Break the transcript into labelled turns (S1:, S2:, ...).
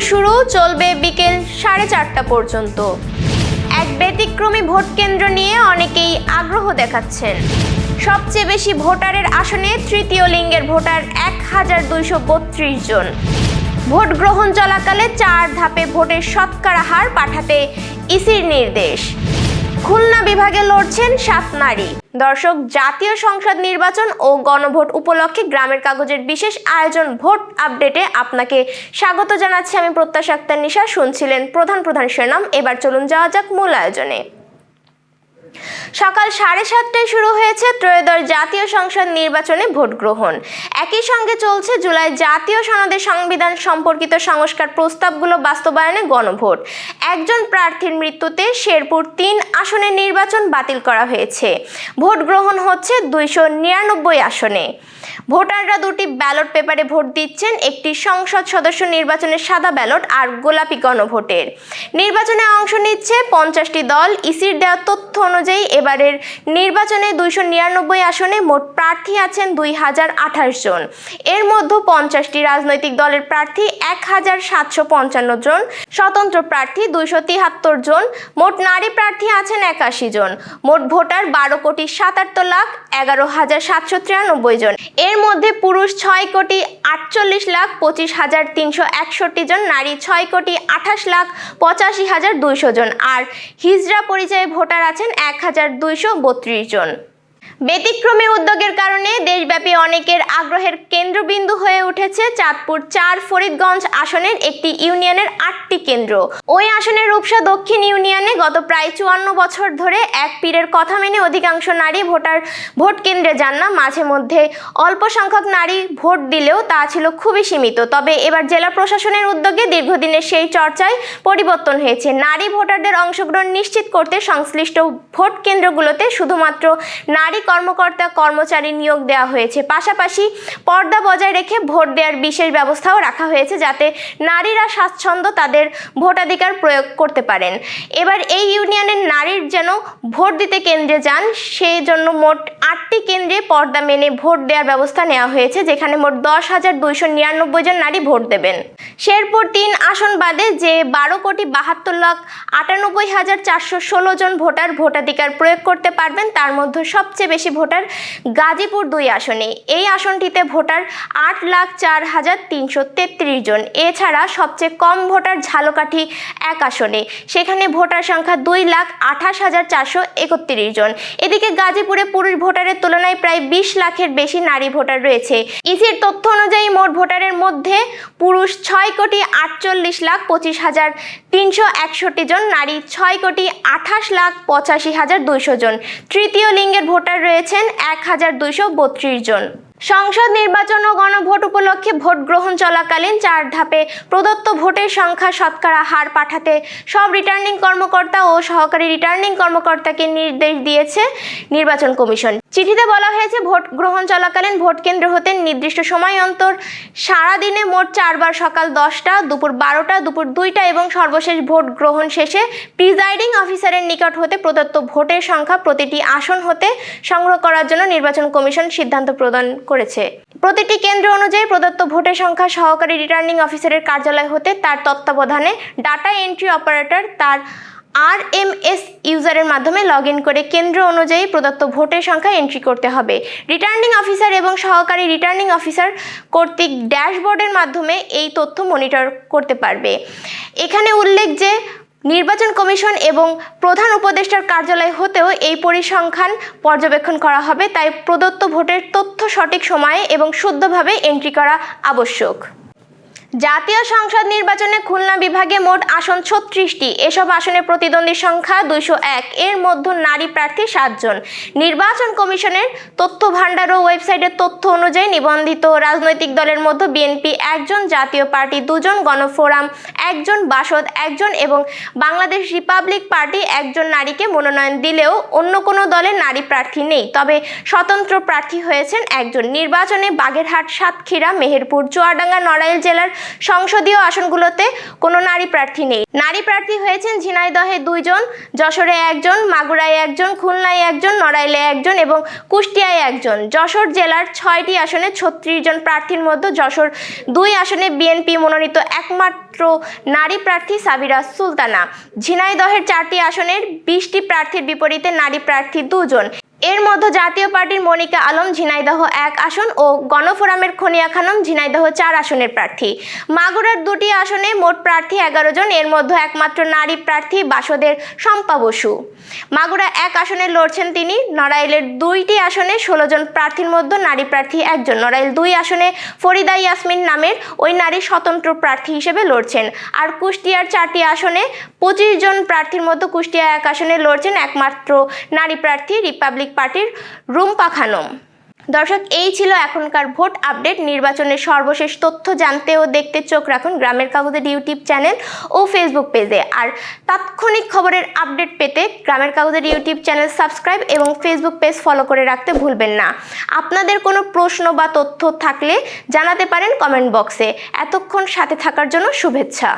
S1: শুরু, চলবে বিকেল 4:30 পর্যন্ত। এক ব্যতিক্রমী ভোট কেন্দ্র নিয়ে অনেকেই আগ্রহ দেখাচ্ছেন। সবচেয়ে বেশি ভোটারের আসনে তৃতীয় লিঙ্গের ভোটার 1232 জন। ভোট গ্রহণ চলাকালে 4 ধাপে ভোটের শতকরা হার পাঠাতে ইসির নির্দেশ। খুলনা বিভাগে লড়ছেন 7 নারী। দর্শক, জাতীয় সংসদ নির্বাচন ও গণভোট উপলক্ষে গ্রামের কাগজের বিশেষ আয়োজন ভোট আপডেটে আপনাকে স্বাগত জানাচ্ছি। আমি প্রত্যাশা আক্তার নিশা। শুনছিলেন প্রধান শিরোনাম। এবার চলুন যাওয়া যাক মূল আয়োজনে। সকাল 7:30টায় শুরু হয়েছে ত্রয়োদশ জাতীয় সংসদ নির্বাচনে ভোট গ্রহণ। একই সঙ্গে চলছে জুলাই জাতীয় সনদের সংবিধান সম্পর্কিত সংস্কার প্রস্তাবগুলো বাস্তবায়নে গণভোট। একজন প্রার্থীর মৃত্যুতে শেরপুর 3 আসনের নির্বাচন বাতিল করা হয়েছে। ভোট গ্রহণ হচ্ছে 299 আসনে। ভোটাররা 2টি ব্যালট পেপারে ভোট দিচ্ছেন। একটি সংসদ সদস্য নির্বাচনের সাদা ব্যালট আর গোলাপি গণভোটের। নির্বাচনে অংশ নিচ্ছে 50টি দল। ইসির দেওয়া তথ্য অনুযায়ী এবারের নির্বাচনে 299 আসনে মোট প্রার্থী আছেন 2028 জন। এর মধ্যে 50টি রাজনৈতিক দলের প্রার্থী 1755 জন, স্বতন্ত্র প্রার্থী 273 জন, মোট নারী প্রার্থী আছেন 81 জন। মোট ভোটার 12,17,11,793 জন। এর মধ্যে পুরুষ 6,48,25,361 জন, নারী 6,28,85,200 জন আর হিজড়া পরিচয়ে ভোটার আছেন 1,232 জন। ব্যতিক্রমী উদ্যোগের কারণে দেশব্যাপী অনেকের আগ্রহের কেন্দ্রবিন্দু হয়ে উঠেছে চাঁদপুর 4 ফরিদগঞ্জ আসনের একটি ইউনিয়নের 8টি কেন্দ্র। ওই আসনের রূপসা দক্ষিণ ইউনিয়নে গত প্রায় 54 বছর ধরে এক পীরের কথা মেনে অধিকাংশ নারী ভোটার ভোট কেন্দ্রে যান না। মাঝে মধ্যে অল্প সংখ্যক নারী ভোট দিলেও তা ছিল খুবই সীমিত। তবে এবার জেলা প্রশাসনের উদ্যোগে দীর্ঘদিনের সেই চর্চায় পরিবর্তন হয়েছে। নারী ভোটারদের অংশগ্রহণ নিশ্চিত করতে সংশ্লিষ্ট ভোট কেন্দ্রগুলোতে শুধুমাত্র নারী কর্মকর্তা কর্মচারী নিয়োগ দেওয়া হয়েছে। পাশাপাশি পর্দা বজায় রেখে ভোট দেওয়ার বিশেষ ব্যবস্থাও রাখা হয়েছে, যাতে নারীরা স্বাচ্ছন্দ্য তাদের ভোটাধিকার প্রয়োগ করতে পারেন। এবার এই ইউনিয়নের নারীর যেন ভোট দিতে কেন্দ্রে যান, সেই জন্য মোট 8টি কেন্দ্রে পর্দা মেনে ভোট দেওয়ার ব্যবস্থা নেওয়া হয়েছে, যেখানে মোট 10,299 জন নারী ভোট দেবেন। শেরপুর 3 আসন বাদে যে 12,72,98,416 জন ভোটার ভোটাধিকার প্রয়োগ করতে পারবেন, তার মধ্যে সবচেয়ে বেশি ভোটার গাজীপুর 2 আসনে। এই আসনটিতে ভোটার 8,04,333 জন। এছাড়া সবচেয়ে কম ভোটার ঝালকাঠি 1 আসনে, সেখানে ভোটার সংখ্যা 2,28,431 জন। এদিকে গাজীপুরে পুরুষ ভোটারের তুলনায় প্রায় 20 লাখের বেশি নারী ভোটার রয়েছে। ইসির তথ্য অনুযায়ী মোট ভোটারের মধ্যে পুরুষ 6,48,25,361 জন, নারী 6,28,85,200 জন। তৃতীয় লিঙ্গের ভোটার রয়েছেন 1,232 জন। সংসদ নির্বাচন ও গণভোট উপলক্ষে ভোট গ্রহণ চলাকালীন 4 ধাপে প্রদত্ত ভোটের সংখ্যা শতকরা হার পাঠাতে সব রিটার্নিং কর্মকর্তা ও সহকারী রিটার্নিং কর্মকর্তাকে নির্দেশ দিয়েছে নির্বাচন কমিশন। চিঠিতে বলা হয়েছে, ভোট গ্রহণ চলাকালীন ভোট কেন্দ্র হতে নির্দিষ্ট সময় অন্তর সারাদিনে মোট 4 বার সকাল 10টা, দুপুর 12টা, দুপুর 2টা এবং সর্বশেষ ভোট গ্রহণ শেষে প্রিজাইডিং অফিসারের নিকট হতে প্রদত্ত ভোটের সংখ্যা প্রতিটি আসন হতে সংগ্রহ করার জন্য নির্বাচন কমিশন সিদ্ধান্ত প্রদান করেছে। প্রতিটি কেন্দ্র অনুযায়ী প্রদত্ত ভোটের সংখ্যা সহকারী রিটার্নিং অফিসারের কার্যালয় হতে তার তত্ত্বাবধানে ডাটা এন্ট্রি অপারেটর তার RMS ইউজারের মাধ্যমে লগইন করে কেন্দ্র অনুযায়ী প্রদত্ত ভোটের সংখ্যা এন্ট্রি করতে হবে। রিটার্নিং অফিসার এবং সহকারী রিটার্নিং অফিসার কর্তৃক ড্যাশবোর্ডের মাধ্যমে এই তথ্য মনিটর করতে পারবে। এখানে উল্লেখ যে নির্বাচন কমিশন এবং প্রধান উপদেষ্টার কার্যালয় হতেও এই পরিসংখ্যান পর্যবেক্ষণ করা হবে, তাই প্রদত্ত ভোটের তথ্য সঠিক সময়ে এবং শুদ্ধভাবে এন্ট্রি করা আবশ্যক। জাতীয় সংসদ নির্বাচনে খুলনা বিভাগে মোট আসন 36টি। এসব আসনে প্রতিদ্বন্দ্বীর সংখ্যা 201। এর মধ্যে নারী প্রার্থী 7 জন। নির্বাচন কমিশনের তথ্য ভাণ্ডার ও ওয়েবসাইটের তথ্য অনুযায়ী নিবন্ধিত রাজনৈতিক দলের মধ্যে বিএনপি 1 জন, জাতীয় পার্টি 2 জন, গণফোরাম 1 জন, বাসদ 1 জন এবং বাংলাদেশ রিপাবলিক পার্টি 1 জন নারীকে মনোনয়ন দিলেও অন্য কোনো দলের নারী প্রার্থী নেই। তবে স্বতন্ত্র প্রার্থী হয়েছেন 1 জন। নির্বাচনে বাগেরহাট, সাতক্ষীরা, মেহেরপুর, চুয়াডাঙ্গা, নড়াইল জেলার সংসদীয় আসনগুলোতে কোনো নারী প্রার্থী নেই। নারী প্রার্থী হয়েছেন ঝিনাইদহে 2 জন, যশোরে 1 জন, মাগুরায় 1 জন, খুলনায় 1 জন, নড়াইলে 1 জন এবং কুষ্টিয়ায় 1 জন। যশোর জেলার 6টি আসনে 36 জন প্রার্থীর মধ্যে যশোর 2 আসনে বিএনপি মনোনীত একমাত্র নারী প্রার্থী সাবিরা সুলতানা। ঝিনাইদহের 4টি আসনের 20টি প্রার্থীর বিপরীতে নারী প্রার্থী 2 জন। এর মধ্যে জাতীয় পার্টির মনিকা আলম ঝিনাইদহ 1 আসন ও গণফোরামের খনিয়া খানম ঝিনাইদহ 4 আসনের প্রার্থী। মাগুরার 2টি আসনে মোট প্রার্থী 11 জন, এর মধ্যে একমাত্র নারী প্রার্থী বাসদের শম্পা বসু। মাগুরা 1 আসনে লড়ছেন তিনি। নড়াইলের 2টি আসনে 16 জন প্রার্থীর মধ্যে নারী প্রার্থী 1 জন। নড়াইল 2 আসনে ফরিদা ইয়াসমিন নামের ওই নারী স্বতন্ত্র প্রার্থী হিসেবে লড়ছেন। আর কুষ্টিয়ার 4টি আসনে 25 জন প্রার্থীর মধ্যে কুষ্টিয়া 1 আসনে লড়ছেন একমাত্র নারী প্রার্থী রিপাবলিক পার্টির রুম্পা খানম। দর্শক, এই ছিল এখনকার ভোট আপডেট। নির্বাচনের সর্বশেষ তথ্য জানতে ও দেখতে চোখ রাখুন গ্রামের কাগজের ইউটিউব চ্যানেল ও ফেসবুক পেজে। আর তাৎক্ষণিক খবরের আপডেট পেতে গ্রামের কাগজের ইউটিউব চ্যানেল সাবস্ক্রাইব এবং ফেসবুক পেজ ফলো করে রাখতে ভুলবেন না। আপনাদের কোনো প্রশ্ন বা তথ্য থাকলে জানাতে পারেন কমেন্ট বক্সে। এতক্ষণ সাথে থাকার জন্য শুভেচ্ছা।